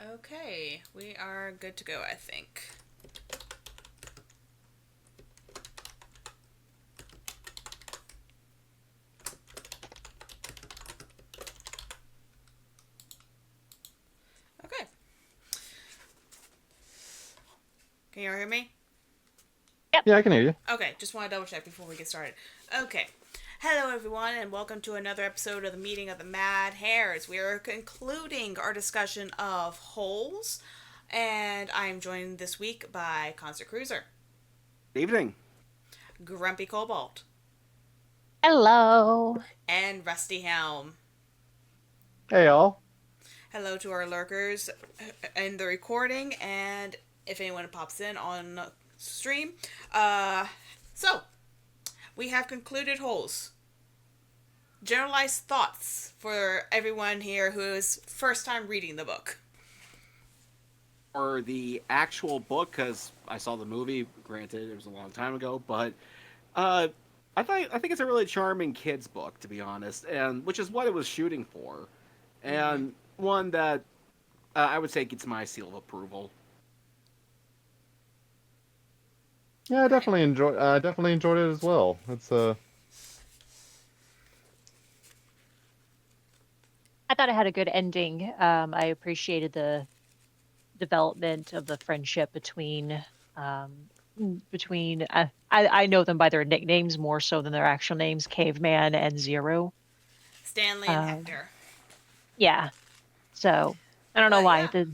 Okay, we are good to go, I think. Okay. Can you hear me? Yep. Yeah, I can hear you. Okay, just want to double check before we get started. Okay. Hello, everyone, and welcome to another episode of the Meeting of the Mad Hares. We are concluding our discussion of holes, and I am joined this week by Concert Cruiser, Evening. Grumpy Cobalt, Hello. and Rusty Helm. Hey, y'all. Hello to our lurkers in the recording, and if anyone pops in on stream. So, we have concluded holes. Generalized thoughts for everyone here who is first time reading the book. Or the actual book, because I saw the movie. Granted, it was a long time ago, but uh, I think it's a really charming kids book, to be honest, and which is what it was shooting for, Mm-hmm. and one that I would say gets my seal of approval. Yeah, Okay. I definitely enjoyed it as well. I thought it had a good ending. I appreciated the development of the friendship um, between I know them by their nicknames more so than their actual names, Caveman and Zero. Stanley and Um, Hector. yeah, so I don't know But why yeah, the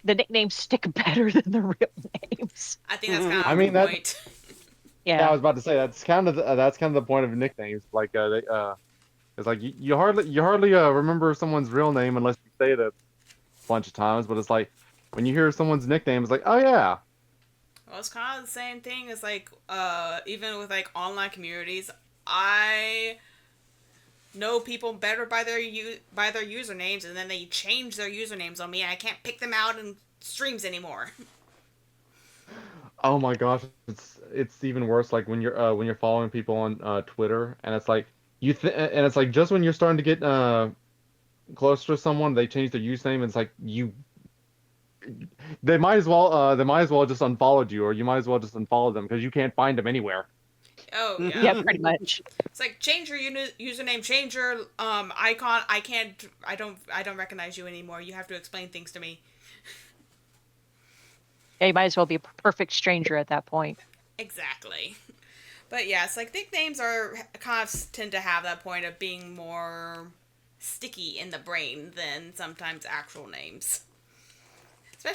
nicknames stick better than the real names. I think that's kind I of the mean that. point. Yeah, I Yeah, was about to say that's kind of the point of nicknames. It's like you hardly remember someone's real name unless you say it a bunch of times. But it's like when you hear someone's nickname, it's like, oh yeah. Well, it's kind of the same thing as like, even with like online communities. I know people better by by their usernames, and then they change their usernames on me, and I can't pick them out in streams anymore. Oh my gosh, it's even worse. Like when you're following people on Twitter, and it's like and it's like just when you're starting to get closer to someone, they change their username, and it's like they might as well just unfollowed you, or you might as well just unfollow them because you can't find them anywhere. Oh yeah, yeah, pretty much. it's like change your username, change your icon. I can't. I don't recognize you anymore. You have to explain things to me. Yeah, you might as well be a perfect stranger at that point. Exactly. But yeah, it's like nicknames are kind of tend to have that point of being more sticky in the brain than sometimes actual names,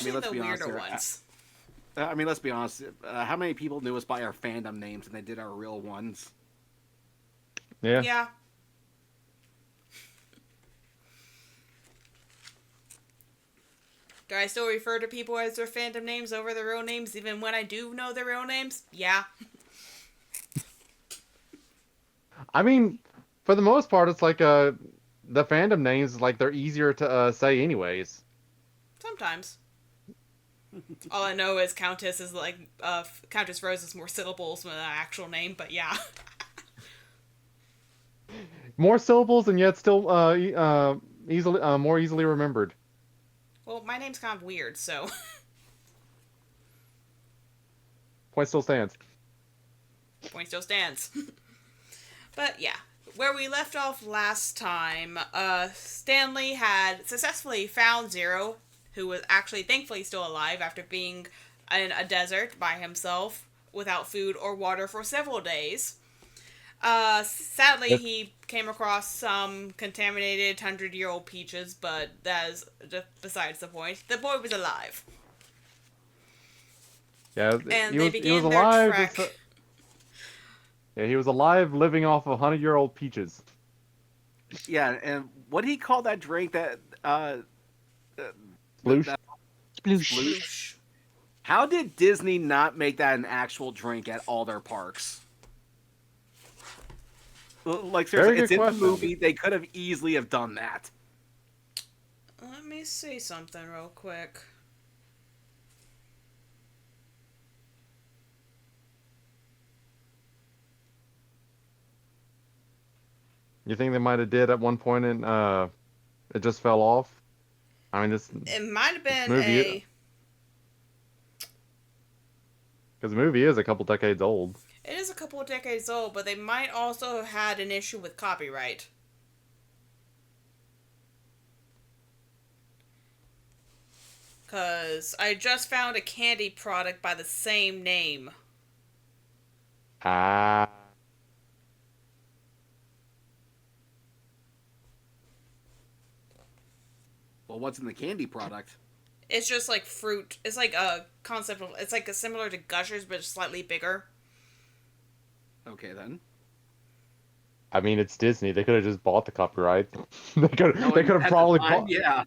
I mean, especially let's the be honest weirder here. ones. I mean, let's be honest. How many people knew us by our fandom names and they did our real ones? Yeah. Yeah. Do I still refer to people as their fandom names over their real names, even when I do know their real names? Yeah. I mean, for the most part, it's like the fandom names like they're easier to say anyways. Sometimes. All I know is Countess is like Countess Rose is more syllables than an actual name, but yeah. More syllables and yet still easily more easily remembered. Well, my name's kind of weird, so Point still stands. point still stands. But yeah, where we left off last time, Stanley had successfully found Zero, who was actually thankfully still alive after being in a desert by himself without food or water for several days. Sadly, Yes. he came across some contaminated 100-year-old peaches, but that is just besides the point. The boy was alive, Yeah, and they he was began their alive. Just trek. yeah, he was alive, living off of 100-year-old peaches. Yeah, and what did he call that drink that uh, Sploosh. that Sploosh. sploosh? Sploosh. How did Disney not make that an actual drink at all their parks? Like Very seriously, good it's in the question. movie. They could have easily have done that. Let me see something real quick. You think they might have did at one point and it just fell off? I mean, It might have been movie, a. because the movie is a couple decades old. It is a couple of decades old, but they might also have had an issue with copyright. Because I just found a candy product by the same name. Ah, Well, what's in the candy product? It's just like fruit. It's like a concept of. It's like similar to Gushers, but slightly bigger. Okay, then. I mean, it's Disney. They could have just bought the copyright. They could. No, They could have at the probably time, bought. yeah.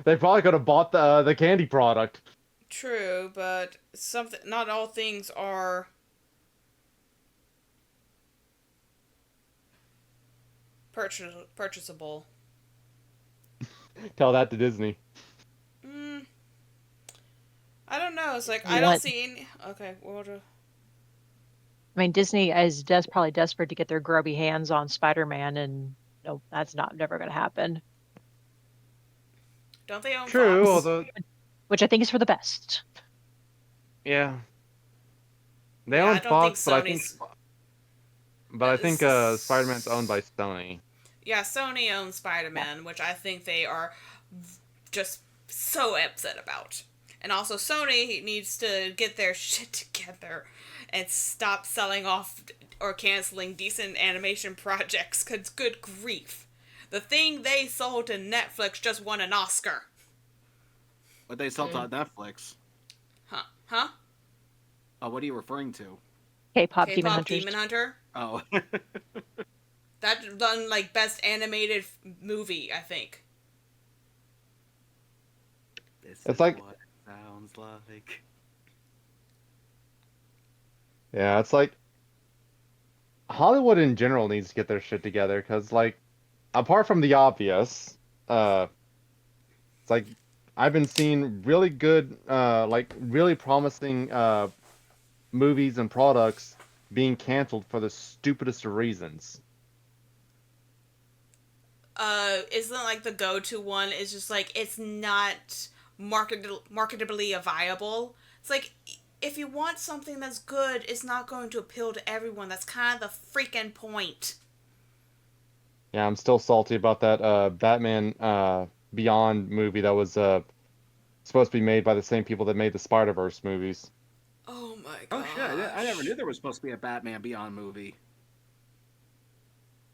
They probably could have bought the candy product. True, but something. Not all things are purchasable. Tell that to Disney. Mm, I don't know. It's like You I don't want- see any. Okay, well, I mean, Disney is probably desperate to get their grubby hands on Spider-Man, and no, that's never going to happen. don't they own True, Fox? although Which I think is for the best. yeah, they Yeah, I own don't think Fox, Sony's. but I think Spider-Man's owned by Sony. Yeah, Sony owns Spider-Man, which I think they are just so upset about. And also, Sony needs to get their shit together and stop selling off or canceling decent animation projects, because good grief. The thing they sold to Netflix just won an Oscar. But they sold on Netflix. Huh? What are you referring to? K-pop Demon K-pop Hunters. Demon Hunter. Oh. That done like best animated movie, I think. This It's is like- what it sounds like. Yeah, it's like Hollywood in general needs to get their shit together because, like, apart from the obvious, it's like I've been seeing really good, like really promising movies and products being canceled for the stupidest of reasons. Isn't like the go-to one is just like it's not marketably viable. It's like if you want something that's good, it's not going to appeal to everyone. That's kind of the freaking point. Yeah, I'm still salty about that Batman Beyond movie that was supposed to be made by the same people that made the Spider-Verse movies. Oh my Oh god! shit! I never knew there was supposed to be a Batman Beyond movie.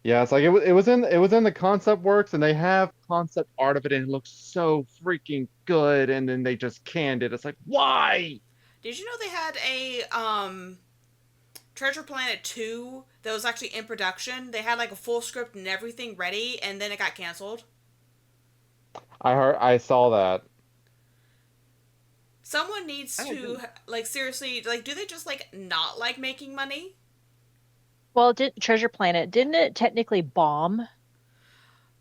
Yeah, it's like it was in the concept works, and they have concept art of it, and it looks so freaking good, and then they just canned it. It's like, why? Did you know they had a Treasure Planet 2 that was actually in production? They had like a full script and everything ready, and then it got canceled. I saw that. Someone needs I to didn't. like seriously like do they just like not like making money? Well, Treasure Planet, didn't it technically bomb?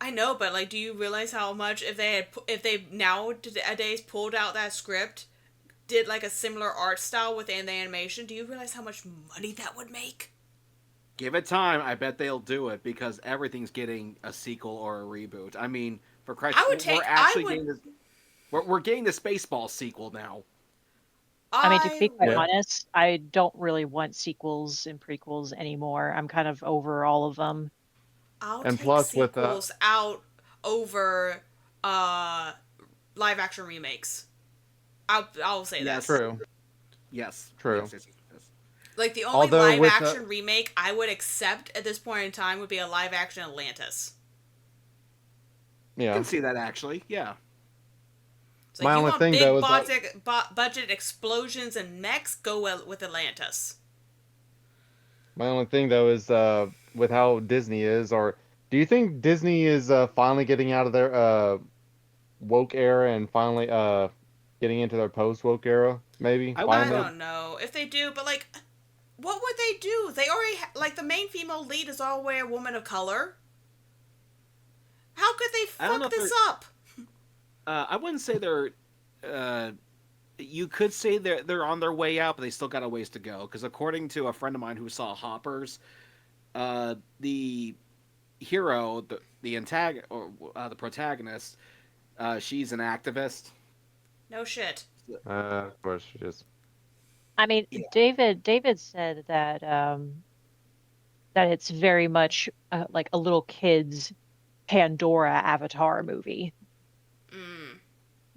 I know, but like, do you realize how much if they nowadays pulled out that script, did like a similar art style within the animation? Do you realize how much money that would make? Give it time. I bet they'll do it because everything's getting a sequel or a reboot. I mean, for Christ's sake, we're actually getting this. We're getting the Spaceball sequel now. I mean, to be quite Yeah. honest, I don't really want sequels and prequels anymore. I'm kind of over all of them. I'll And take plus with, sequels out over live action remakes. I'll say that. Yes. True. Yes. True. Yes. Like the only Although live with, action remake I would accept at this point in time would be a live action Atlantis. I Yeah. can see that actually. Yeah. It's My like, you only want thing, big though, is like- budget explosions and mechs? Go with Atlantis. My only thing though is with how Disney is, or do you think Disney is finally getting out of their woke era and finally getting into their post woke era? Maybe I I finally. don't know if they do, but like, what would they do? They already like the main female lead is already a woman of color. How could they I don't know fuck if this they're- up? I wouldn't say they're. You could say they're on their way out, but they still got a ways to go. Because according to a friend of mine who saw Hoppers, the hero, the protagonist, She's an activist. No shit. Of course she is. I mean, Yeah. David said that that it's very much like a little kid's Pandora Avatar movie. Mm.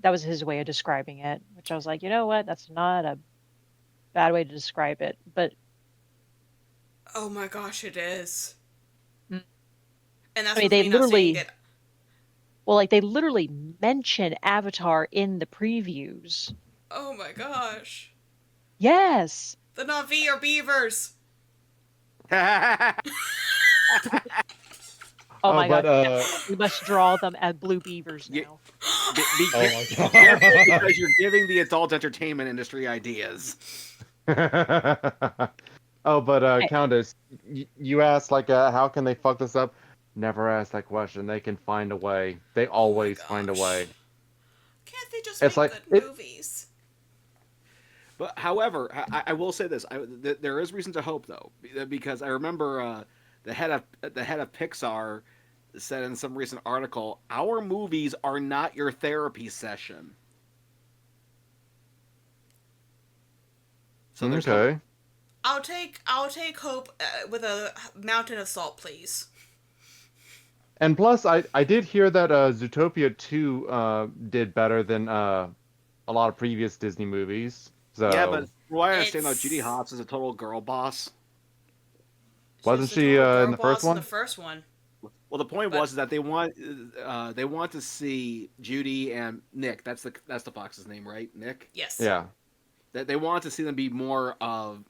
That was his way of describing it, which I was like, you know what? That's not a bad way to describe it. But Oh my gosh, it is. mm, And I that's mean, with they me not saying literally, it. well, like they literally mention Avatar in the previews. Oh my gosh. Yes. The Na'vi are beavers. Oh Oh, my but gosh. We must draw them as blue beavers You- now. be oh my careful god. because you're giving the adult entertainment industry ideas. Oh, but Hey, Countess, you asked like, how can they fuck this up? Never ask that question. They can find a way. They Oh my always find a gosh. way. Can't they just It's make like good it. movies? But however, I will say this: there is reason to hope, though, because I remember the head of Pixar said in some recent article, "Our movies are not your therapy session." So there's hope. Okay. I'll take hope with a mountain of salt, please. And plus, I did hear that Zootopia 2 did better than a lot of previous Disney movies. Yeah, but So from what I understand, though, Judy It's Hopps is a total girl boss. she wasn't was the she total in girl the first boss in the one? first one, Well, the point but was that they want to see Judy and Nick. That's the fox's name, right? Nick. yes, Yeah. That they want to see them be more of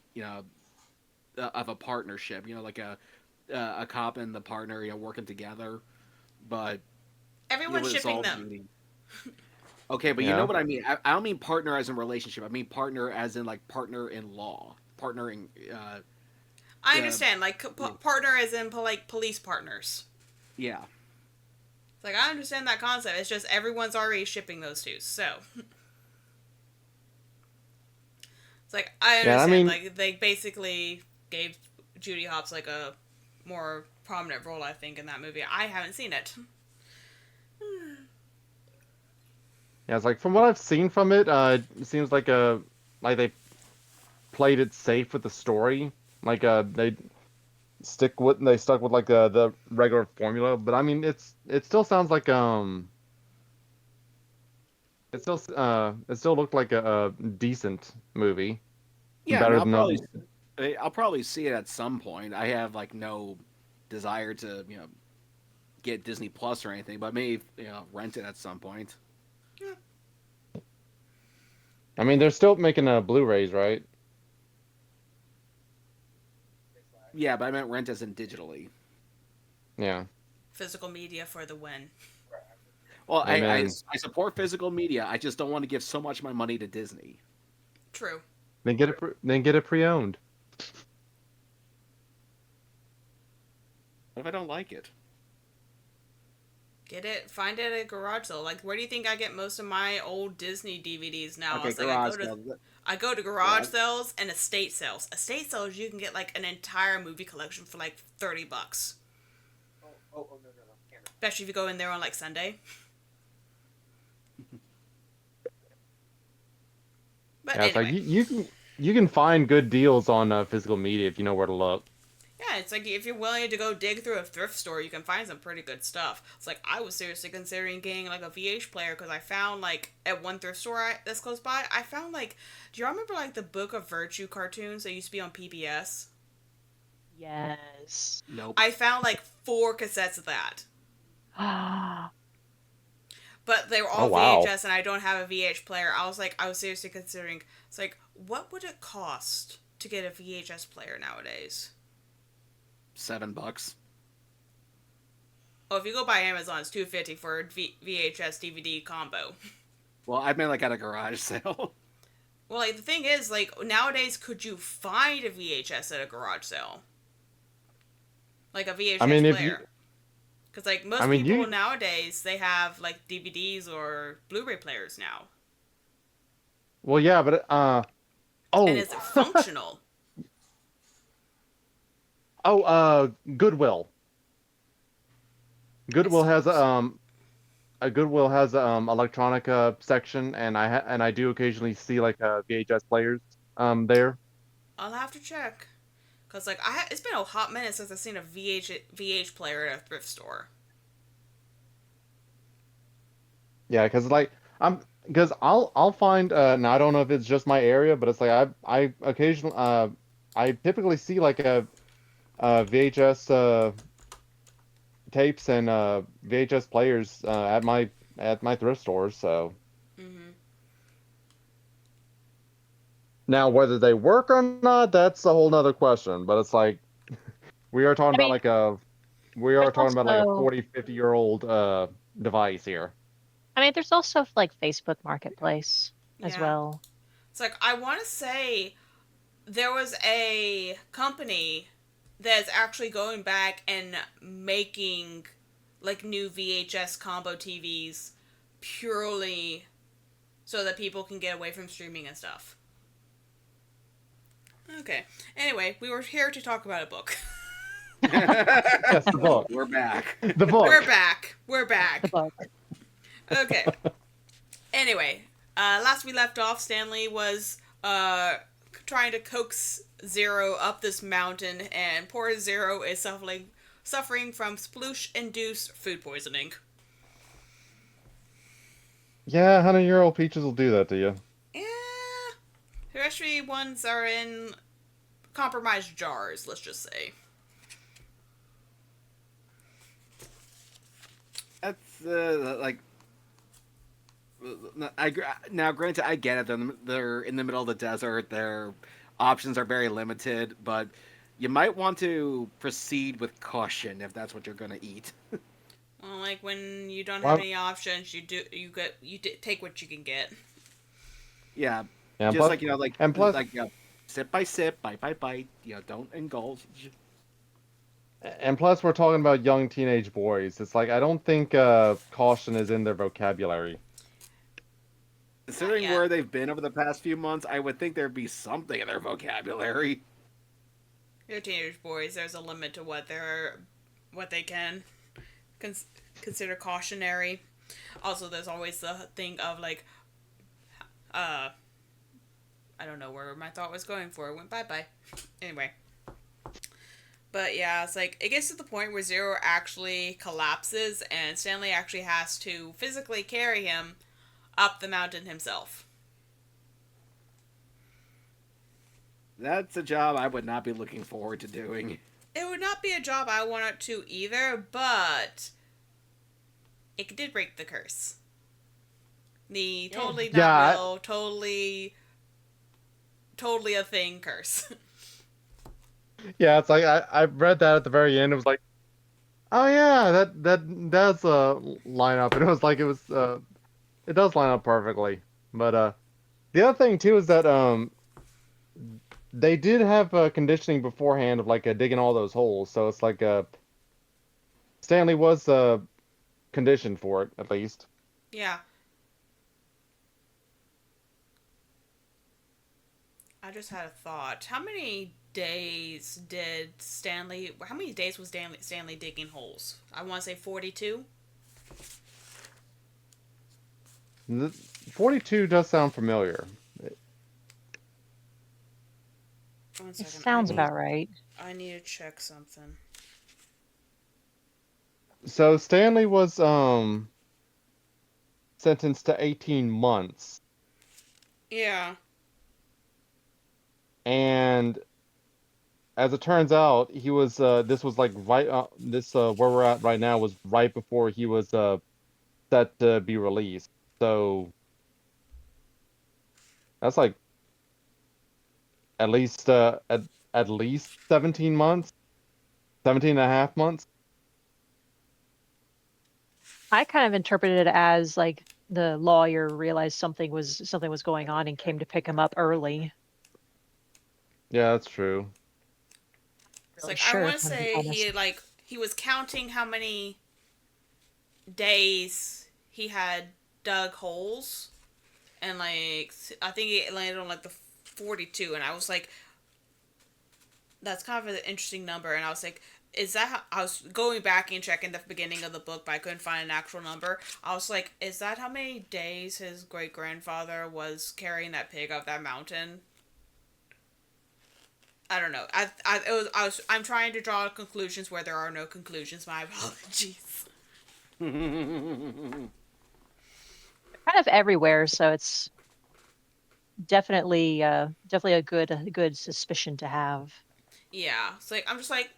of a partnership. Like a cop and the partner, working together. But everyone's it's shipping all them. Judy. Okay, but you know Yeah. what I mean. I don't mean partner as in relationship. I mean partner as in like partner in law, partner in I uh, understand, like yeah. partner as in like police partners. yeah. It's like I understand that concept. It's just everyone's already shipping those two, so it's like I Yeah. I understand. mean, Like they basically gave Judy Hopps like a more prominent role, I think, in that movie. I haven't seen it. yeah. It's like from what I've seen from it, it seems like they played it safe with the story. Like they stuck with like the regular formula. But I mean, it still sounds like it still looked like a decent movie, Yeah, I mean, better than I'll probably see it at some point. I have like no desire to get Disney Plus or anything, but maybe rent it at some point. I mean, they're still making Blu-rays, right? Yeah, but I meant rent as in digitally. Yeah. Physical media for the win. Well, Amen. I support physical media. I just don't want to give so much of my money to Disney. True. Then get it pre-owned. What if I don't like it? Get it, find it at a garage sale. Like, where do you think I get most of my old Disney DVDs now? Okay, It's like garage sale. I go to Yeah. garage sales and estate sales. Estate sales, you can get like an entire movie collection for like $30. Especially if you go in there on like Sunday. But Yeah, it's like anyway, you can find good deals on physical media if you know where to look. yeah, it's like if you're willing to go dig through a thrift store, you can find some pretty good stuff. It's like I was seriously considering getting like a VH player because I found like at one thrift store that's close by, I found like, do you remember like the Book of Virtue cartoons that used to be on PBS? yes. Nope. I found like 4 cassettes of that. But they were Oh all wow. VHS and I don't have a VH player. I was seriously considering, it's like, what would it cost to get a VHS player nowadays? $7. Well, if you go by Amazon, it's $2.50 for a VHS DVD combo. Well, I meant like at a garage sale. Well, like, the thing is, like, nowadays, could you find a VHS at a garage sale? Like a VHS I mean, if you, player. Because, like, most I mean, people you, nowadays, they have, like, DVDs or Blu-ray players now. well, yeah, but And oh, is it functional? oh, Goodwill. I Goodwill has suppose. a Goodwill has electronica section, and I do occasionally see like VHS players there. I'll have to check. Cause like it's been a hot minute since I've seen a VH player at a thrift store. Yeah, because I'll find now I don't know if it's just my area, but it's like I occasionally I typically see like a VHS tapes and VHS players at my thrift stores. So Mm-hmm. now whether they work or not, that's a whole nother question. But it's like we are talking I about mean, we there's are talking about like a also 40, 50-year-old device here. there's also like Facebook Marketplace as Yeah. well. It's like I want to say there was a company that's actually going back and making like new VHS combo TVs purely so that people can get away from streaming and stuff. Okay. Anyway, we were here to talk about a book. Yes, the book. We're back. The book. We're back. We're The back. book. Okay. Anyway, last we left off, Stanley was trying to coax Zero up this mountain, and poor Zero is suffering from sploosh-induced food poisoning. Yeah, 100-year-old peaches will do that to you. Yeah, the rest of the ones are in compromised jars. Let's just say. That's like. Now, granted, I get it. They're in the middle of the desert. Their options are very limited, but you might want to proceed with caution if that's what you're going to eat. Well, like when you don't have Well, any options, take what you can get. Yeah, yeah, just plus, like and plus, sip by sip, bite by bite. Don't indulge. and plus, we're talking about young teenage boys. It's like I don't think caution is in their vocabulary. Considering yet. where they've been over the past few months, I would think there'd be something in their vocabulary. They're teenage boys. There's a limit to what they can consider cautionary. Also, there's always the thing of like, I don't know where my thought was going for. It went bye. Anyway. But yeah, it's like, it gets to the point where Zero actually collapses and Stanley actually has to physically carry him up the mountain himself. That's a job I would not be looking forward to doing. It would not be a job I wanted to either, but it did break the curse. The totally not Yeah, real, totally a thing curse. Yeah, it's like I read that at the very end. It was like, oh yeah, that's a lineup, and it was like it does line up perfectly. But the other thing too is that they did have conditioning beforehand of like digging all those holes, so it's like Stanley was conditioned for it at least. Yeah. I just had a thought. How many days was Stanley digging holes? I want to say 42. 42 does sound familiar. One It second. sounds about right. I need to check something. So Stanley was sentenced to 18 months, Yeah. and as it turns out, he was this was like right where we're at right now was right before he was set to be released. So that's like at least at least 17 months, 17 and a half months. I kind of interpreted it as like the lawyer realized something was going on and came to pick him up early. Yeah, that's true. It's Really like sure, I want to to be say honest. he was counting how many days he had dug holes, and like I think it landed on like the 42, and I was like, that's kind of an interesting number, and I was like, is that how, I was going back and checking the beginning of the book, but I couldn't find an actual number. I was like, is that how many days his great grandfather was carrying that pig up that mountain? I don't know. I'm trying to draw conclusions where there are no conclusions. My apologies. Kind of everywhere, so it's definitely a good suspicion to have. Yeah, it's like I'm just like,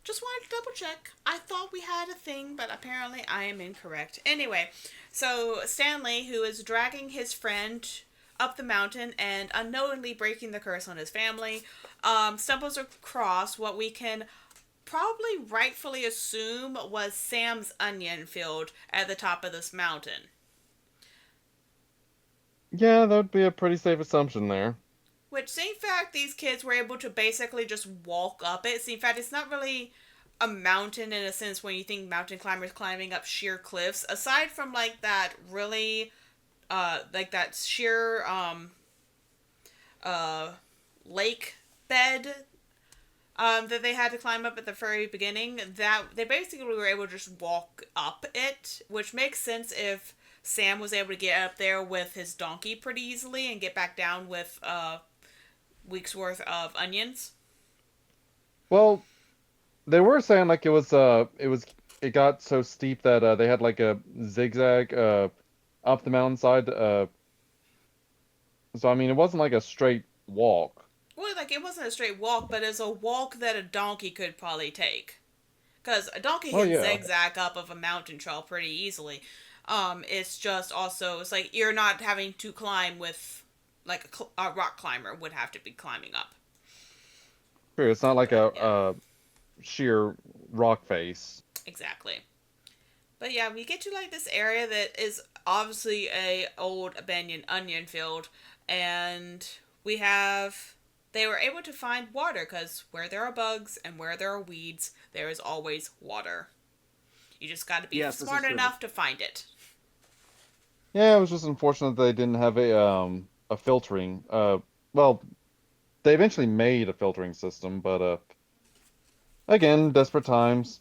just wanted to double check. I thought we had a thing, but apparently I am incorrect. Anyway, so Stanley, who is dragging his friend up the mountain and unknowingly breaking the curse on his family, stumbles across what we can probably rightfully assume was Sam's onion field at the top of this mountain. Yeah, that would be a pretty safe assumption there. Which, in fact, these kids were able to basically just walk up it. See, in fact, it's not really a mountain in a sense when you think mountain climbers climbing up sheer cliffs. Aside from like that really, like that sheer uh, lake bed that they had to climb up at the very beginning, that they basically were able to just walk up it, which makes sense if Sam was able to get up there with his donkey pretty easily and get back down with week's worth of onions. Well, they were saying like it got so steep that they had like a zigzag up the mountainside. So I mean, it wasn't like a straight walk. Well, like it wasn't a straight walk, but it's a walk that a donkey could probably take. Because a donkey Oh can yeah. zigzag up of a mountain trail pretty easily. It's just also it's like you're not having to climb with like a rock climber would have to be climbing up. True. It's not like But yeah, a sheer rock face. exactly. But yeah, we get to like this area that is obviously a old abandoned onion field, and we have they were able to find water because where there are bugs and where there are weeds, there is always water. You just got to be Yes, this is smart true. enough to find it. Yeah, it was just unfortunate they didn't have a filtering. Well, they eventually made a filtering system, but again, desperate times.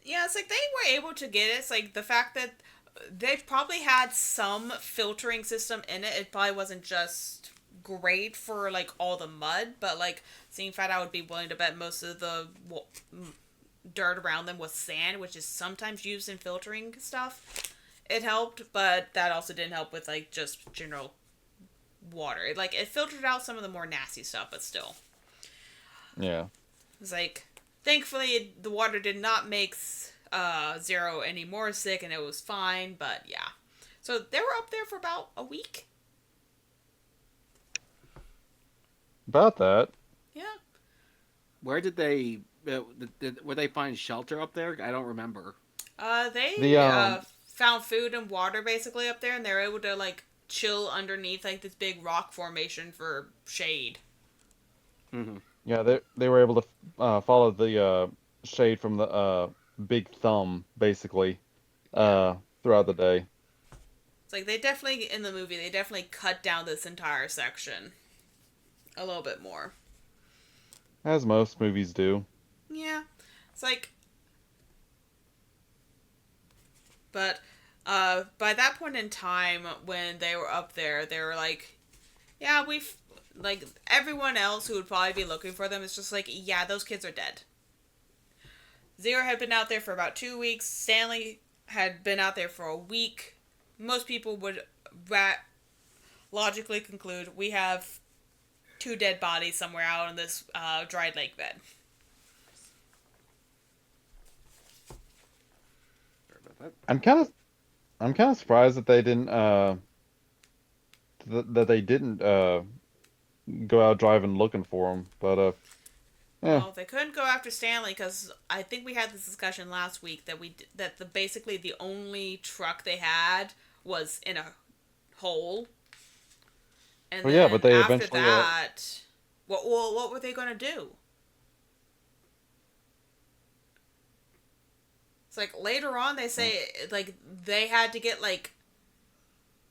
Yeah, it's like they were able to get it. It's like the fact that they probably had some filtering system in it. It probably wasn't just great for like all the mud, but like seeing fat, I would be willing to bet most of the dirt around them was sand, which is sometimes used in filtering stuff. It helped, but that also didn't help with like just general water. It filtered out some of the more nasty stuff, but still. Yeah. It's like, thankfully, the water did not make Zero any more sick, and it was fine. But yeah, so they were up there for about a week. About that. Yeah, Where did they where they find shelter up there? I don't remember. The they found food and water basically up there, and they were able to like chill underneath like this big rock formation for shade. Hmm. Yeah, they were able to follow the shade from the big thumb basically Yeah, throughout the day. it's like they definitely in the movie they definitely cut down this entire section a little bit more. As most movies do. Yeah, it's like, but by that point in time when they were up there, they were like, yeah, we've like everyone else who would probably be looking for them is just like, yeah, those kids are dead. Zero had been out there for about 2 weeks. Stanley had been out there for a week. Most people would logically conclude we have two dead bodies somewhere out on this dried lake bed. Sorry about that. I'm kind of surprised that they didn't that they didn't go out driving looking for them. But yeah. Well, they couldn't go after Stanley because I think we had this discussion last week that basically the only truck they had was in a hole, and Well, yeah, but then they after eventually that, what were they gonna do? It's like later on they say like they had to get like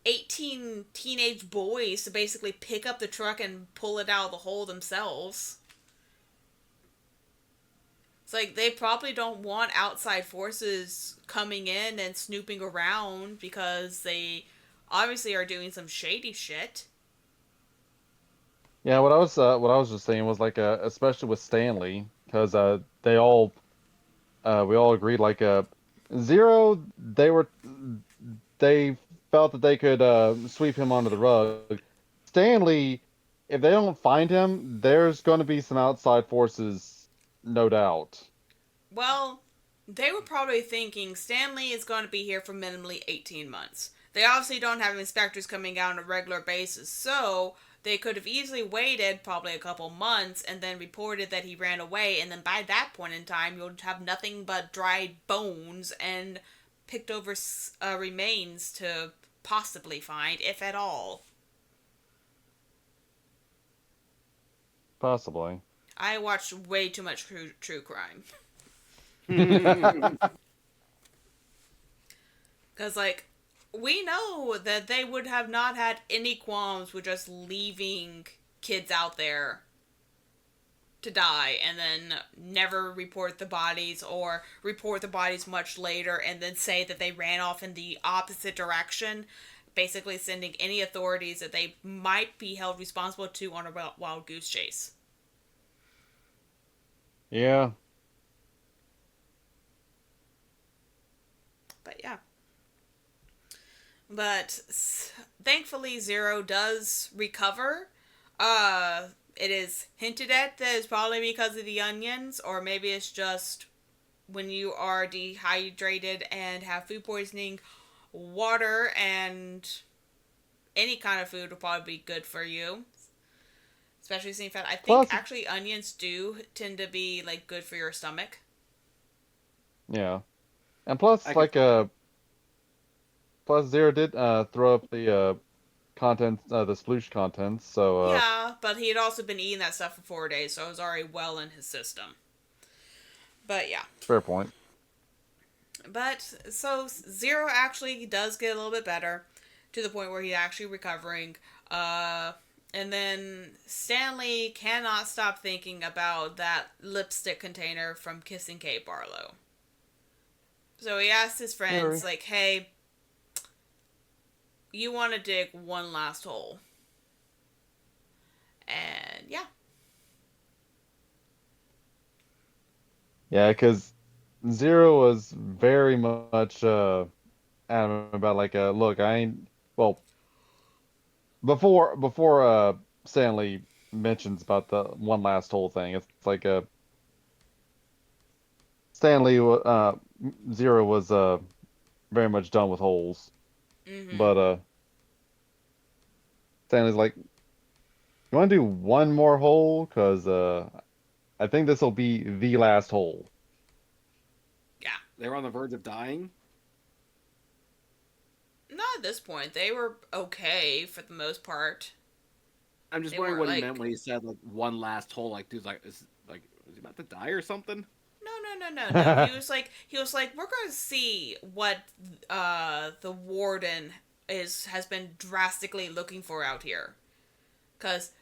18 teenage boys to basically pick up the truck and pull it out of the hole themselves. It's like they probably don't want outside forces coming in and snooping around because they obviously are doing some shady shit. Yeah, what I was just saying was like especially with Stanley, because we all agreed like Zero, they felt that they could sweep him under the rug. Stanley, if they don't find him, there's going to be some outside forces, no doubt. Well, they were probably thinking Stanley is going to be here for minimally 18 months. They obviously don't have inspectors coming out on a regular basis, so they could have easily waited probably a couple months and then reported that he ran away, and then by that point in time, you'll have nothing but dried bones and picked over remains to possibly find, if at all. Possibly. I watched way too much true crime. Because, like, we know that they would have not had any qualms with just leaving kids out there to die and then never report the bodies or report the bodies much later and then say that they ran off in the opposite direction, basically sending any authorities that they might be held responsible to on a wild goose chase. Yeah. But yeah. But thankfully, Zero does recover. It is hinted at that it's probably because of the onions, or maybe it's just when you are dehydrated and have food poisoning, water and any kind of food will probably be good for you. Especially seeing fat. I think Plus, actually onions do tend to be like good for your stomach. yeah, and I plus, could like see that. plus Zero did throw up the contents, the sploosh contents. So Yeah, but he had also been eating that stuff for 4 days, so it was already well in his system. But yeah. fair point. But so Zero actually does get a little bit better to the point where he's actually recovering. And then Stanley cannot stop thinking about that lipstick container from Kissing Kate Barlow. So he asks his friends, Very. like, hey, you want to dig one last hole? And yeah. Yeah, because Zero was very much adamant about like look, I ain't well before Stanley mentions about the one last hole thing. It's like Stanley Zero was very much done with holes, Mm-hmm. but Stanley's like, you want to do one more hole? Because I think this will be the last hole. Yeah. They were on the verge of dying. Not at this point. They were okay for the most part. I'm just They wondering weren't what he meant like, when he said like one last hole. Like, dude's like, is he about to die or something? no. He was like, we're going to see what the warden has been drastically looking for out here. Because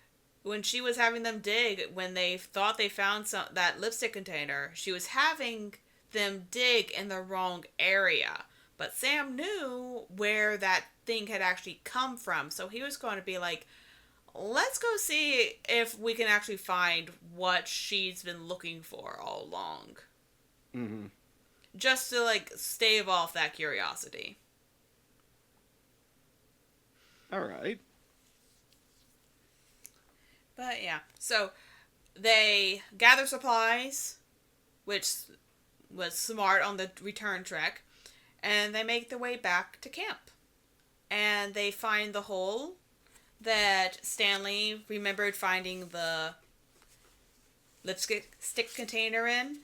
when she was having them dig, when they thought they found that lipstick container, she was having them dig in the wrong area. But Sam knew where that thing had actually come from, so he was going to be like, let's go see if we can actually find what she's been looking for all along. Mm-hmm. Just to, like, stave off that curiosity. All right. But yeah, so they gather supplies, which was smart on the return trek, and they make their way back to camp. And they find the hole that Stanley remembered finding the lipstick container in.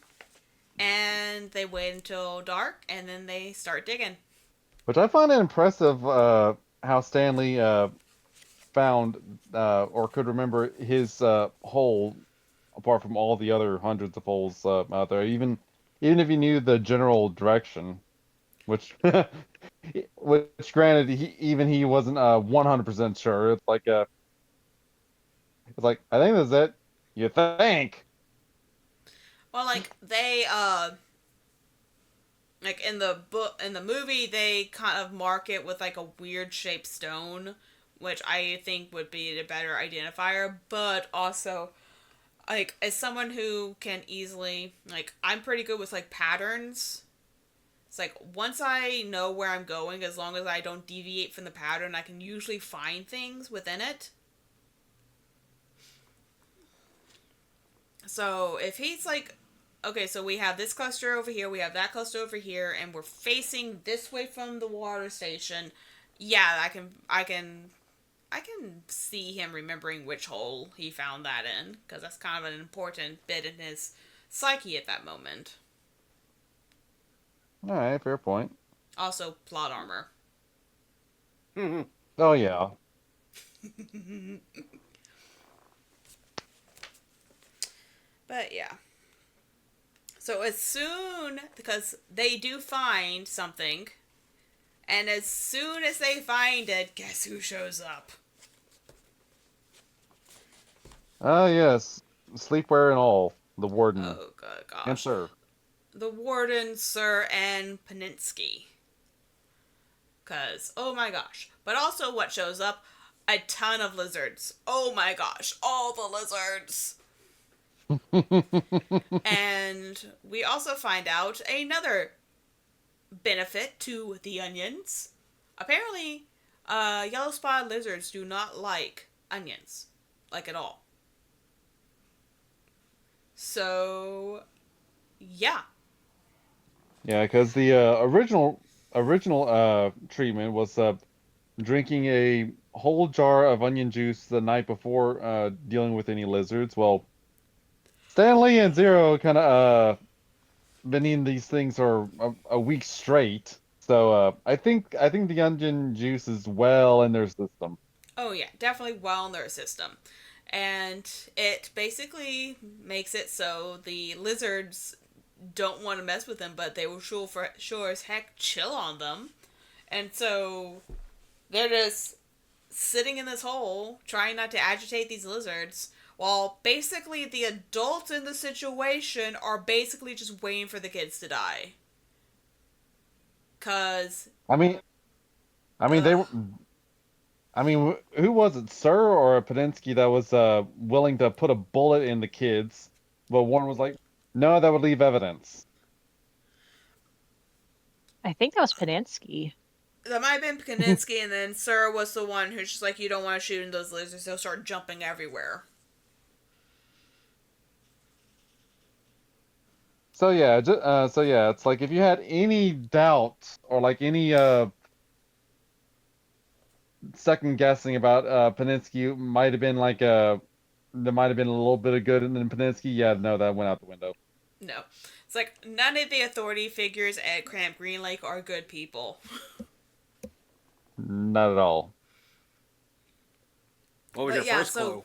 And they wait until dark, and then they start digging. Which I find it impressive how Stanley found or could remember his hole apart from all the other hundreds of holes even if you knew the general direction, which which granted, he wasn't 100% sure. It's like I think that's it. You think? Well, like like in the movie they kind of mark it with like a weird shaped stone, which I think would be a better identifier, but also like as someone who can easily, like, I'm pretty good with like patterns. It's like once I know where I'm going, as long as I don't deviate from the pattern, I can usually find things within it. So if he's like, okay, so we have this cluster over here, we have that cluster over here, and we're facing this way from the water station. Yeah, I can see him remembering which hole he found that in, because that's kind of an important bit in his psyche at that moment. All right, fair point. Also, plot armor. Oh yeah. But yeah. So as soon, because they do find something, and as soon as they find it, guess who shows up? Yes. Sleepwear and all. The warden. Oh, good And gosh. sir. The warden, Sir, and Paninsky. Because, oh my gosh. But also what shows up? A ton of lizards. Oh my gosh. All the lizards. And we also find out another benefit to the onions. Apparently, yellow spotted lizards do not like onions. Like at all. So, yeah. Yeah, because the original treatment was drinking a whole jar of onion juice the night before dealing with any lizards. Well, Stanley and Zero kind of been eating these things for a week straight. So I think the onion juice is well in their system. Oh, yeah. Definitely well in their system. And it basically makes it so the lizards don't want to mess with them, but they will sure as heck chill on them. And so they're just sitting in this hole, trying not to agitate these lizards, while basically the adults in the situation are basically just waiting for the kids to die. Cause, I mean, I mean they ugh, were. I mean, who was it, Sir or Padinsky, that was willing to put a bullet in the kids, but Warren was like, no, that would leave evidence. I think that was Panansky. that might have been Kaninsky, and then Sir was the one who's just like, you don't want to shoot in those lizards, they'll start jumping everywhere. So yeah, it's like if you had any doubt or like any second guessing about Paninsky might have been like there might have been a little bit of good in Paninsky. Yeah, no, that went out the window. No. It's like, none of the authority figures at Camp Green Lake are good people. Not at all. What was But your yeah, first so clue?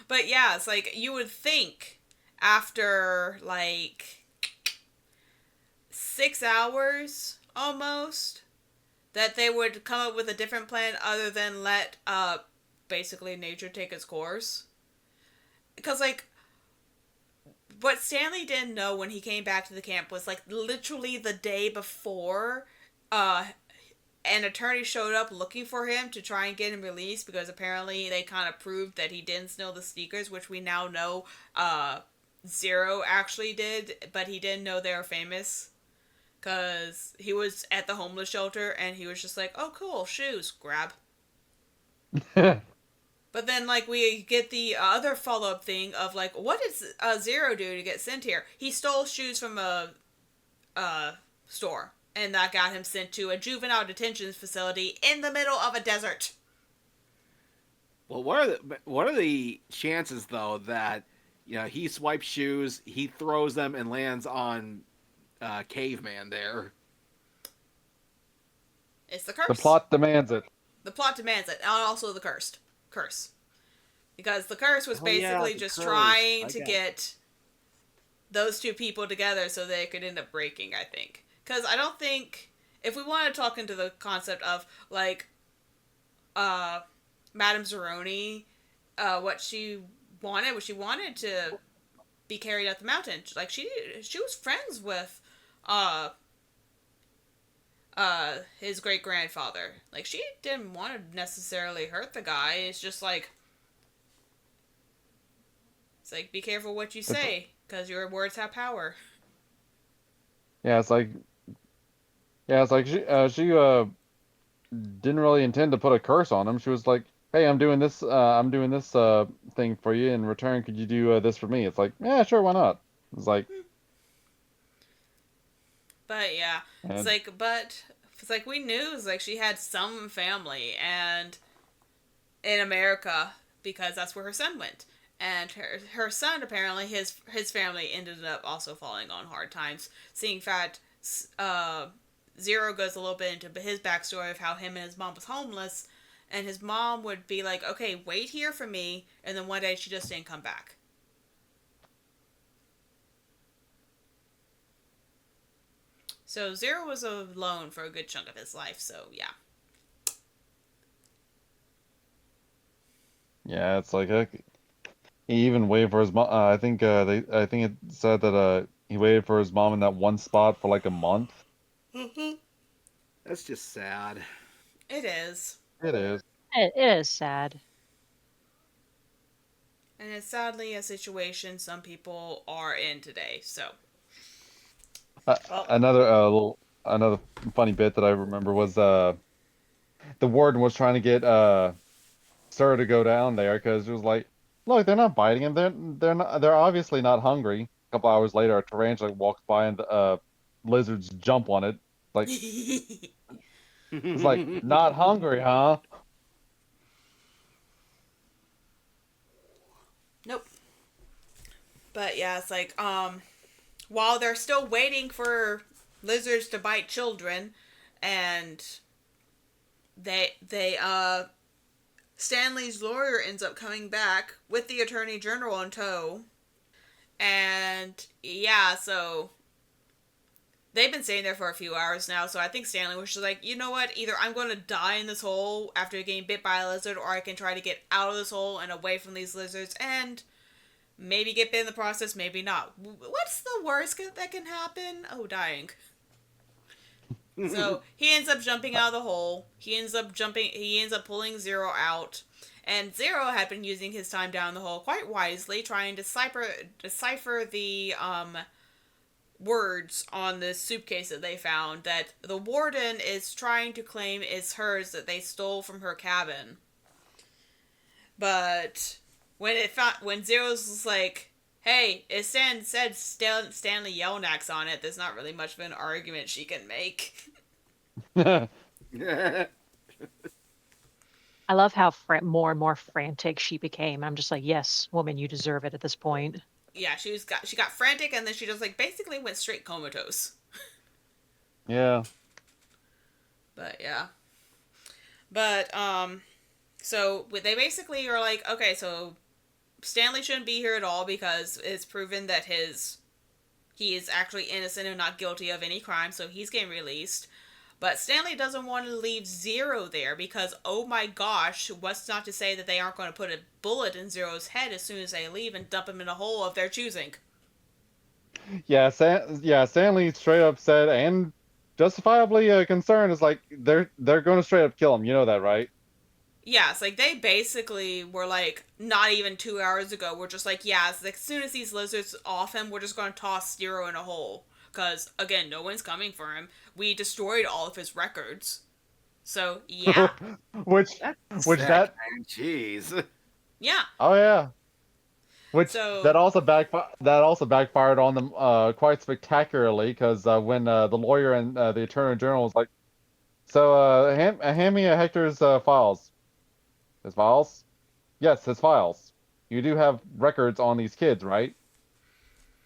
but yeah, it's like you would think after like 6 hours almost that they would come up with a different plan other than let basically nature take its course. Because like what Stanley didn't know when he came back to the camp was like literally the day before an attorney showed up looking for him to try and get him released, because apparently they kind of proved that he didn't steal the sneakers, which we now know Zero actually did, but he didn't know they were famous because he was at the homeless shelter and he was just like, oh cool, shoes, grab. But then, like, we get the other follow-up thing of, like, what did Zero do to get sent here? He stole shoes from a store, and that got him sent to a juvenile detention facility in the middle of a desert. Well, what are the chances though that he swipes shoes, he throws them, and lands on caveman there? It's the The curse. plot demands it. The plot demands it, and also the curse. Because the curse was Oh, yeah, basically the just curse. trying to Okay. get those two people together so they could end up breaking, I think. Because I don't think if we want to talk into the concept of like Madame Zeroni, what she wanted to be carried up the mountain. Like she was friends with uh his great grandfather. Like she didn't want to necessarily hurt the guy. It's like be careful what you It's say because your words have power. yeah, it's like she didn't really intend to put a curse on him. She was like, "Hey, I'm doing this thing for you. In return, could you do this for me?" It's like, "Yeah, sure, why not?" It's like, But yeah, and it's like we knew it's like she had some family and in America because that's where her son went. And her son apparently his family ended up also falling on hard times. Seeing fact, uh, Zero goes a little bit into his backstory of how him and his mom was homeless, and his mom would be like, "Okay, wait here for me," and then one day she just didn't come back. So Zero was alone for a good chunk of his life. So yeah. yeah, it's like he even waited for his mom. I think it said that he waited for his mom in that one spot for like a month. That's just sad. It is. It is. It is sad. And it's sadly a situation some people are in today. So, well, Another funny bit that I remember was the warden was trying to get Sir to go down there because it was like, look, they're not biting him. They're obviously not hungry. A couple hours later, a tarantula walks by and lizards jump on it. Like it's like not hungry, huh? nope. But yeah, it's like while they're still waiting for lizards to bite children, and they Stanley's lawyer ends up coming back with the attorney general in tow, and yeah, so they've been staying there for a few hours now, so I think Stanley was just like, you know what, either I'm going to die in this hole after getting bit by a lizard, or I can try to get out of this hole and away from these lizards, and maybe get bit in the process, maybe not. What's the worst that can happen? Oh, dying. So he ends up jumping out of the hole. He ends up pulling Zero out. And Zero had been using his time down the hole quite wisely, trying to decipher the words on this suitcase that they found that the warden is trying to claim is hers that they stole from her cabin. But when Zero's like, "Hey, it said Stanley Yelnats on it," there's not really much of an argument she can make. I love how more and more frantic she became. I'm just like, yes, woman, you deserve it at this point. Yeah, she got frantic and then she just like basically went straight comatose. Yeah. But yeah. But so they basically are like, okay, so Stanley shouldn't be here at all because it's proven that he is actually innocent and not guilty of any crime, so he's getting released. But Stanley doesn't want to leave Zero there because, oh my gosh, what's not to say that they aren't going to put a bullet in Zero's head as soon as they leave and dump him in a hole of their choosing. Yeah, Stanley straight up said, and justifiably concerned, is like they're going to straight up kill him. You know that, right? Yeah, it's like they basically were like, not even 2 hours ago, we're just like, yeah, as soon as these lizards off him, we're just going to toss Zero in a hole. Because, again, no one's coming for him. We destroyed all of his records. So, yeah. which That's which sick, that man. Jeez. Yeah. oh yeah, which So, that also backfired on them quite spectacularly because when the lawyer and the attorney general was like, so hand me Hector's files. His files? Yes, his files. You do have records on these kids, right?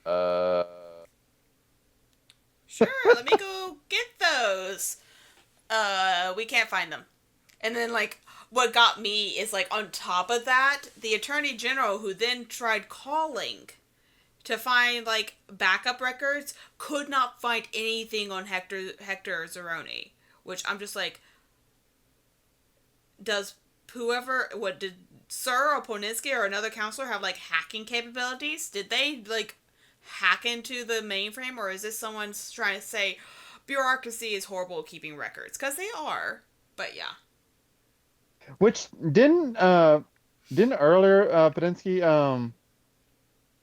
Uh, sure, let me go get those. We can't find them. And then, like, what got me is, like, on top of that, the attorney general, who then tried calling to find like backup records, could not find anything on Hector Zeroni, which I'm just like, does whoever, what did Sir or Poninsky or another counselor have like hacking capabilities? Did they like hack into the mainframe, or is this someone trying to say bureaucracy is horrible at keeping records? Because they are. But yeah. Which didn't earlier Padinsky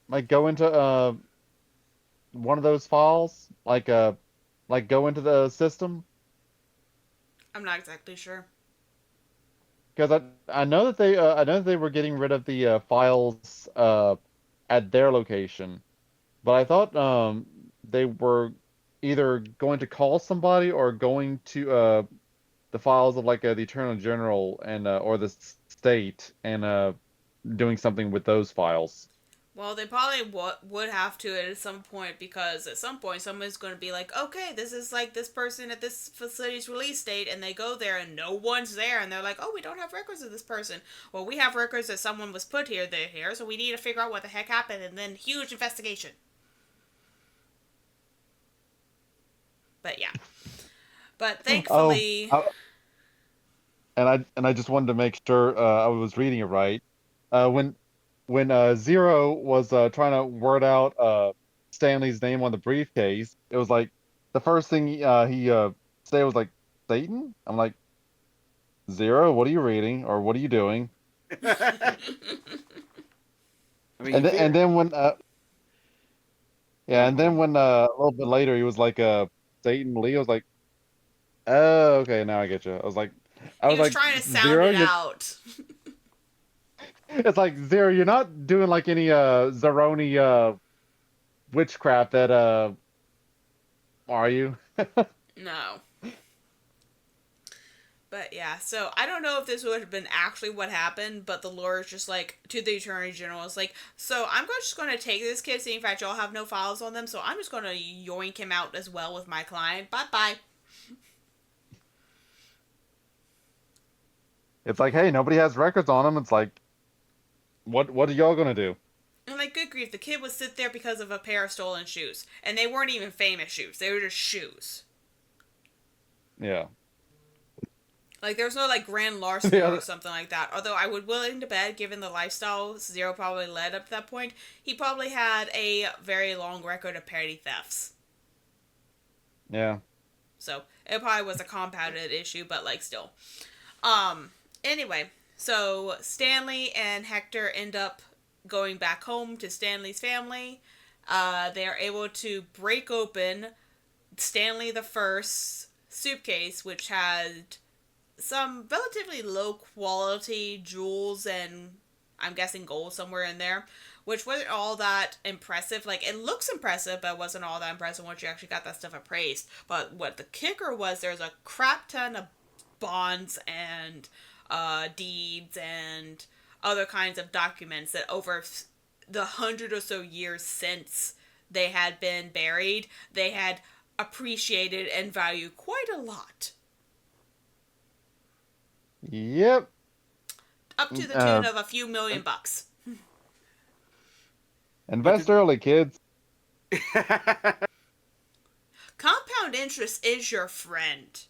like go into one of those files like go into the system I'm not exactly sure. because I know that they were getting rid of the files at their location, but I thought they were either going to call somebody or going to the files of like the Attorney General and or the state and doing something with those files. Well, they probably would have to at some point, because at some point someone's going to be like, okay, this is like this person at this facility's release date, and they go there and no one's there, and they're like, oh, we don't have records of this person. Well, we have records that someone was put here, they're here, so we need to figure out what the heck happened, and then huge investigation. But yeah. But thankfully... And I just wanted to make sure I was reading it right. When Zero was trying to word out Stanley's name on the briefcase, it was like the first thing he said was like Satan. I'm like, Zero, what are you reading or what are you doing? I mean, And then when yeah, and then when a little bit later he was like Satan Lee, I was like, oh, okay, now I get you. I he was was like, trying to sound Zero, it out. it's like Zero, you're not doing like any Zeroni witchcraft that are you? No. But yeah, so I don't know if this would have been actually what happened, but the lawyer's just like, to the Attorney General, is like, so I'm just going to take this kid, seeing in fact y'all have no files on them, so I'm just going to yoink him out as well with my client. Bye-bye. It's like, hey, nobody has records on them. It's like, what are y'all gonna do? And like, good grief, the kid would sit there because of a pair of stolen shoes. And they weren't even famous shoes. They were just shoes. Yeah. Like, there was no, like, grand larceny Yeah. or something like that. Although I would willing to bet, given the lifestyle Zero probably led up to that point, he probably had a very long record of petty thefts. Yeah. So, it probably was a compounded issue, but, like, still. Anyway, so Stanley and Hector end up going back home to Stanley's family. They are able to break open Stanley the First's suitcase, which had some relatively low quality jewels and I'm guessing gold somewhere in there, which wasn't all that impressive. Like, it looks impressive, but it wasn't all that impressive once you actually got that stuff appraised. But what the kicker was, there's a crap ton of bonds and deeds and other kinds of documents that over the 100 or so years since they had been buried, they had appreciated and valued quite a lot. Yep. Up to the tune of a few million bucks. Invest early, kids. Compound interest is your friend.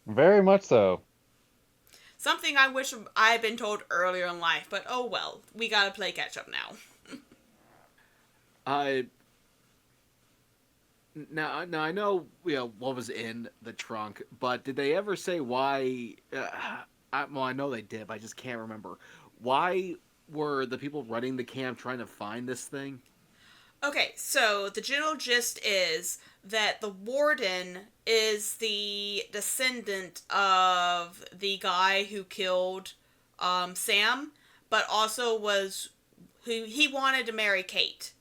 Very much so. Something I wish I had been told earlier in life, but oh well, we gotta play catch up now. Now I know, what was in the trunk, but did they ever say why? I know they did, but I just can't remember. Why were the people running the camp trying to find this thing? Okay, so the general gist is that the warden is the descendant of the guy who killed Sam, but also who he wanted to marry Kate,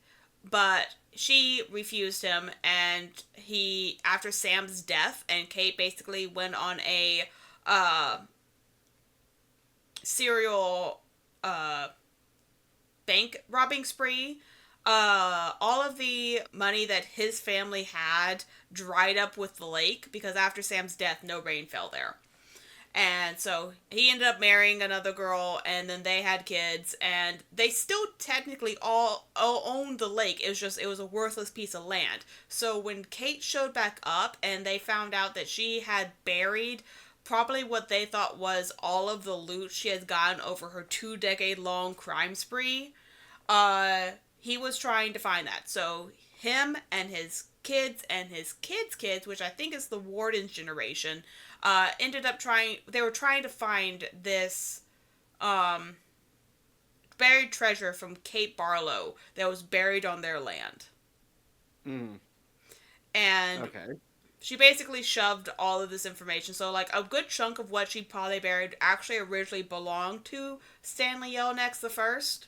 but she refused him, and he, after Sam's death, and Kate basically went on a serial bank robbing spree. All of the money that his family had dried up with the lake because after Sam's death, no rain fell there. And so he ended up marrying another girl, and then they had kids, and they still technically all owned the lake. It was a worthless piece of land. So when Kate showed back up and they found out that she had buried probably what they thought was all of the loot she had gotten over her 2-decade-long crime spree, he was trying to find that. So him and his kids and his kids' kids, which I think is the warden's generation, ended up they were trying to find this buried treasure from Kate Barlow that was buried on their land. Mm. And Okay. she basically shoved all of this information. So, like, a good chunk of what she probably buried actually originally belonged to Stanley Yelnats the First.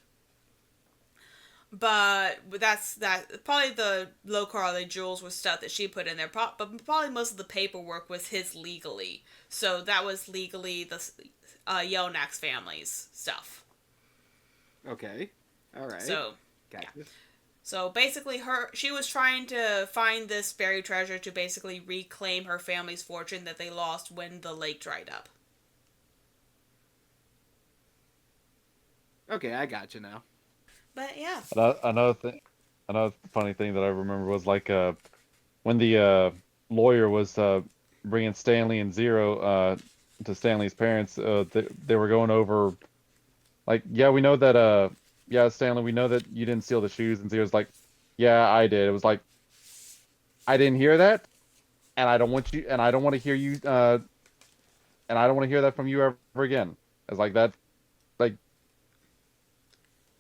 But that's probably the low quality jewels was stuff that she put in there. But probably most of the paperwork was his legally. So that was legally the Yelnats family's stuff. Okay. All right. So, gotcha. yeah. So basically, she was trying to find this buried treasure to basically reclaim her family's fortune that they lost when the lake dried up. Okay, I got you now. But yeah. Another funny thing that I remember was like when the lawyer was bringing Stanley and Zero to Stanley's parents. They were going over like, yeah, we know that yeah, Stanley, we know that you didn't steal the shoes, and Zero's like, yeah, I did. It was like, I didn't hear that, and I don't want you, and I don't want to hear you, and I don't want to hear that from you ever again. It's like that, like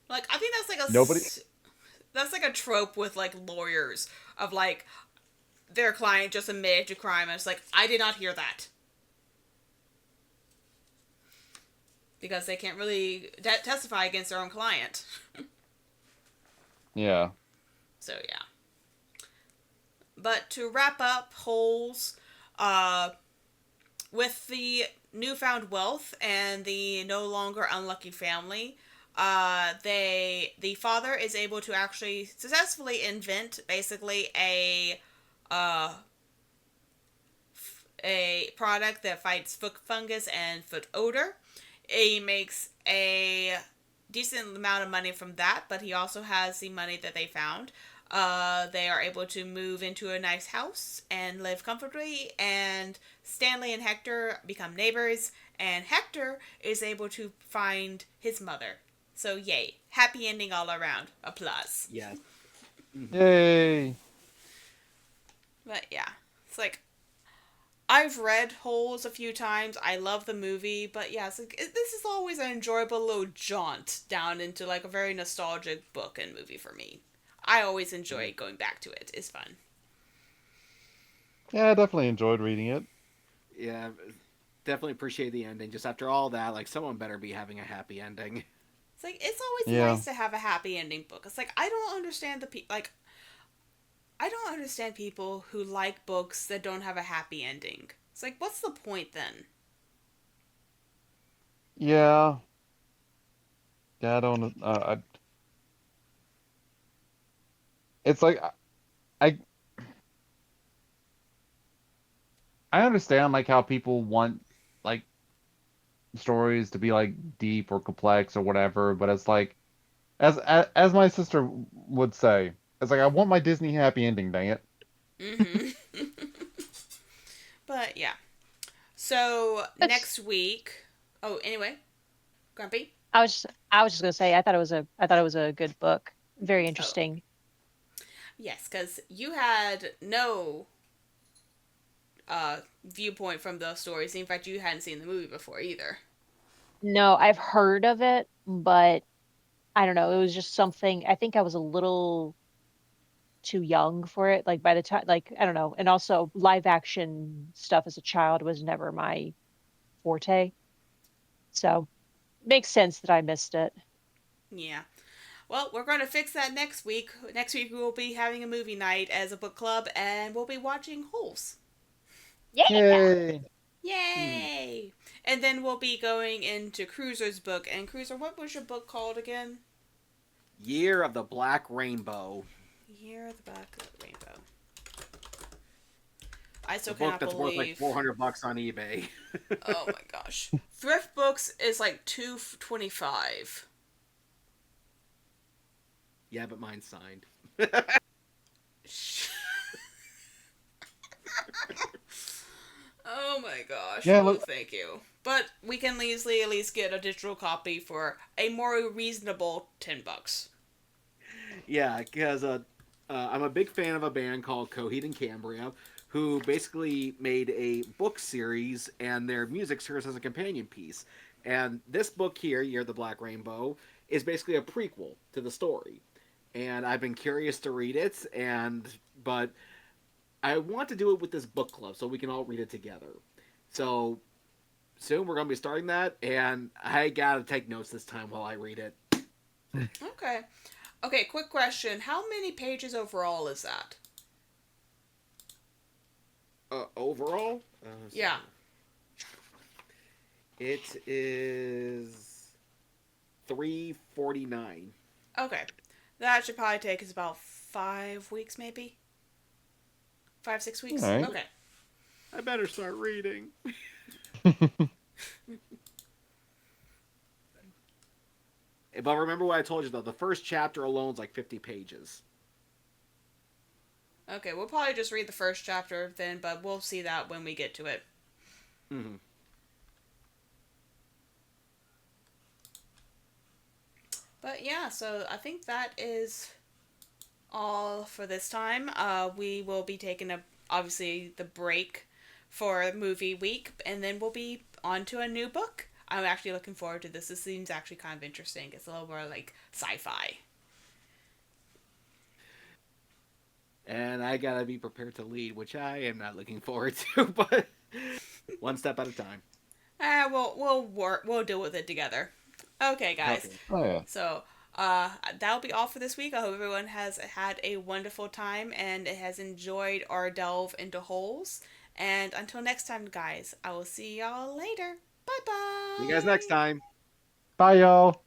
I think that's like nobody. That's like a trope with like lawyers of like their client just admitted to crime and it's like, I did not hear that. Because they can't really testify against their own client. Yeah. So yeah. But to wrap up Holes, with the newfound wealth and the no longer unlucky family, the father is able to actually successfully invent basically a product that fights foot fungus and foot odor. He makes a decent amount of money from that, but he also has the money that they found. They are able to move into a nice house and live comfortably, and Stanley and Hector become neighbors, and Hector is able to find his mother. So yay. Happy ending all around. Applause. Yes. Yay. But yeah. It's like, I've read Holes a few times. I love the movie, but yeah, it's like, this is always an enjoyable little jaunt down into like a very nostalgic book and movie for me. I always enjoy going back to it. It's fun. Yeah, I definitely enjoyed reading it. Yeah, definitely appreciate the ending. Just after all that, like, someone better be having a happy ending. It's like, it's always nice to have a happy ending book. It's like, I don't understand I don't understand people who like books that don't have a happy ending. It's like, what's the point then? Yeah. Yeah, I don't. It's like I I understand like how people want like stories to be like deep or complex or whatever, but it's like as my sister would say, it's like I want my Disney happy ending, dang it. Mm-hmm. But yeah. So next week. Oh, anyway, Grumpy. I was just gonna say I thought it was a good book, very interesting. Yes, because you had no viewpoint from those stories. In fact, you hadn't seen the movie before either. No, I've heard of it, but I don't know. It was just something. I think I was a little too young for it. Like by the time, like I don't know, and also live action stuff as a child was never my forte. So makes sense that I missed it. Yeah. Well, we're going to fix that next week. Next week we will be having a movie night as a book club, and we'll be watching Holes. Yeah. Yay. Yay! And then we'll be going into Cruiser's book. And Cruiser, what was your book called again? Year of the Black Rainbow. Year of the Black Rainbow. I A still book cannot that's worth like believe. $400 on eBay. Oh my gosh. Thrift books is like $2.25. Yeah, but mine's signed. Oh my gosh. Yeah, Well, look, thank you. But we can easily at least get a digital copy for a more reasonable $10. Yeah, because I'm a big fan of a band called Coheed and Cambria, who basically made a book series, and their music serves as a companion piece. And this book here, Year of the Black Rainbow, is basically a prequel to the story. And I've been curious to read it, but I want to do it with this book club so we can all read it together. So soon we're going to be starting that, and I gotta take notes this time while I read it. Okay. Okay, quick question. How many pages overall is that? Overall, Yeah. it is 349. Okay. That should probably take us about 5 weeks, maybe? 5, 6 weeks? all right. Okay. I better start reading. But remember what I told you though. The first chapter alone is like 50 pages. Okay, we'll probably just read the first chapter then, but we'll see that when we get to it. Mm-hmm. But yeah, so I think that is all for this time. We will be taking obviously the break for movie week, and then we'll be on to a new book. I'm actually looking forward to this. This seems actually kind of interesting. It's a little more like sci-fi. And I gotta be prepared to lead, which I am not looking forward to, but one step at a time. We'll deal with it together. Okay, guys. Okay. Oh yeah. So, that'll be all for this week. I hope everyone has had a wonderful time and has enjoyed our delve into holes. And until next time, guys, I will see y'all later. Bye See you guys next bye. time. Bye, y'all.